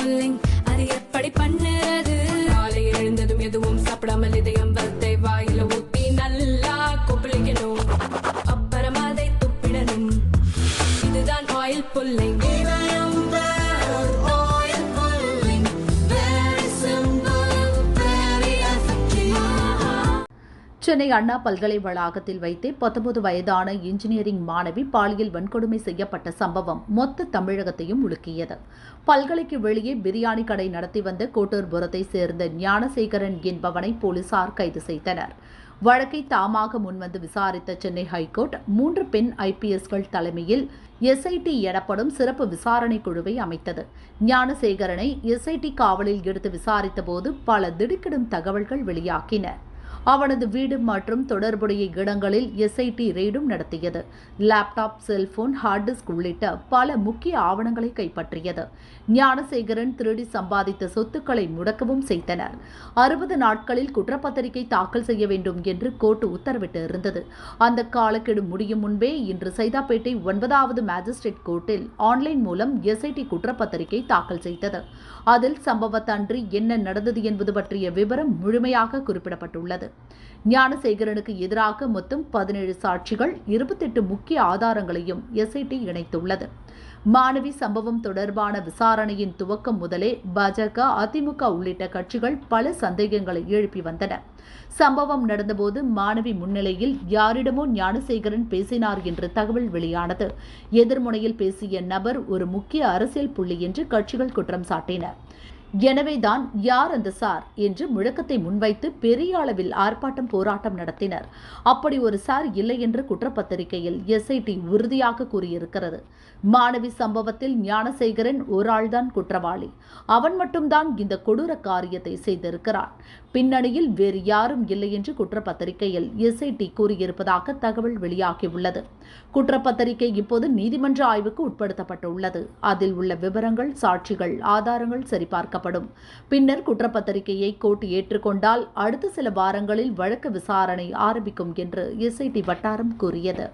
Pulling அது எப்படி பண்ணுறது காலை எழுந்ததும் எதுவும் சாப்பிடாமல் இதயம் வளத்தை வாயில ஊத்தி நல்லா கொப்பளிக்கணும் அப்புறம் அதை துப்பிடணும் இதுதான் ஆயில் புல்லிங் சென்னை அண்ணா பல்கலை வளாகத்தில் வைத்தே 19 வயதான இன்ஜினியரிங் மாணவி பாலியல் வன்கொடுமை செய்யப்பட்ட சம்பவம் மொத்த தமிழகத்தையும் உலுக்கியது. பல்கலைக்கு வெளியே பிரியாணி கடை நடத்தி வந்த கோட்டூர்புரத்தை சேர்ந்த ஞானசேகரன் என்பவனை போலீசார் கைது செய்தனர். வழக்கை தாமாக முன்வந்து விசாரித்த சென்னை ஹைகோர்ட் 3 பெண் ஐபிஎஸ்கள் தலைமையில் எஸ்ஐடி எனப்படும் சிறப்பு விசாரணை குழுவை அமைத்தது. ஞானசேகரனை எஸ்ஐடி காவலில் எடுத்து விசாரித்த போது பல திடுக்கிடும் தகவல்கள் வெளியாகின. அவனது வீடு மற்றும் தொடர்புடைய இடங்களில் எஸ்ஐடி ரெய்டும் நடத்தியது. லேப்டாப், செல்போன், ஹார்ட் டிஸ்க் உள்ளிட்ட பல முக்கிய ஆவணங்களை கைப்பற்றியது. ஞானசேகரன் திருடி சம்பாதித்த சொத்துக்களை முடக்கவும் செய்தனர். 60 நாட்களில் குற்றப்பத்திரிகை தாக்கல் செய்ய வேண்டும் என்று கோர்ட் உத்தரவிட்டு இருந்தது. அந்த காலக்கெடு முடியும் முன்பே இன்று சைதாப்பேட்டை 9வது மேஜிஸ்ட்ரேட் கோர்ட்டில் ஆன்லைன் மூலம் எஸ்ஐடி குற்றப்பத்திரிகை தாக்கல் செய்தது. அதில் சம்பவத்தன்று என்ன நடந்தது என்பது பற்றிய விவரம் முழுமையாக குறிப்பிடப்பட்டுள்ளது. ஞானசேகரனுக்கு எதிராக மொத்தம் 17 சாட்சிகள், 28 முக்கிய ஆதாரங்களையும் எஸ்ஐடி இணைத்துள்ளது. மாணவி சம்பவம் தொடர்பான விசாரணையின் துவக்கம் முதலே பாஜக, அதிமுக உள்ளிட்ட கட்சிகள் பல சந்தேகங்களை எழுப்பி வந்தன. சம்பவம் நடந்தபோது மாணவி முன்னிலையில் யாரிடமோ ஞானசேகரன் பேசினார் என்று தகவல் வெளியானது. எதிர்முனையில் பேசிய நபர் ஒரு முக்கிய அரசியல் புள்ளி என்று கட்சிகள் குற்றம் சாட்டின. எனவேதான் யார் அந்த சார் என்று முழக்கத்தை முன்வைத்து பெரிய அளவில் ஆர்ப்பாட்டம், போராட்டம் நடத்தினர். அப்படி ஒரு சார் இல்லை என்று குற்றப்பத்திரிகையில் எஸ்ஐடி உறுதியாக கூறியிருக்கிறது. மாணவி சம்பவத்தில் ஞானசேகரன் ஒரு ஆள்தான் குற்றவாளி. அவன் மட்டும்தான் இந்த கொடூர காரியத்தை செய்திருக்கிறான். பின்னணியில் வேறு யாரும் இல்லை என்று குற்றப்பத்திரிகையில் எஸ்ஐடி கூறியிருப்பதாக தகவல் வெளியாகியுள்ளது. குற்றப்பத்திரிகை இப்போது நீதிமன்ற ஆய்வுக்கு உட்படுத்தப்பட்டுள்ளது. அதில் உள்ள விவரங்கள், சாட்சிகள், ஆதாரங்கள் சரிபார்க்கப்படும். பின்னர் குற்றப்பத்திரிகையை கோர்ட் ஏற்றுக்கொண்டால் அடுத்த சில வாரங்களில் வழக்கு விசாரணை ஆரம்பிக்கும் என்று எஸ்ஐடி வட்டாரம் கூறியது.